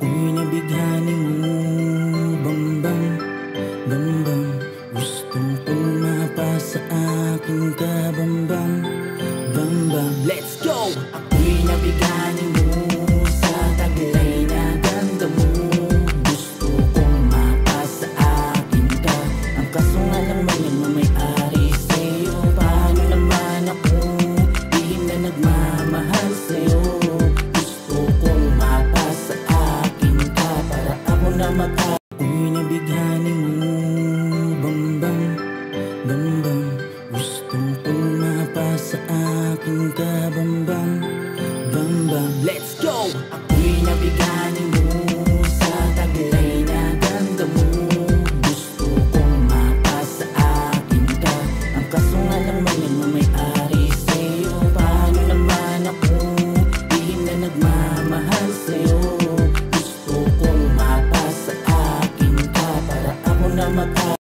Ako'y nabighani mo, bambang, bambang. Gusto kong mapasa akin ka, bambang, bambang. Let's go! Ako'y nabighani mo sa taglay na ganda mo. Gusto kong mapasa akin ka. Ang kaso nga lang may-ari sa'yo. Paano naman ako lihim na nagmamahal sa'yo? Gusto kong mapasa akin ka para ako na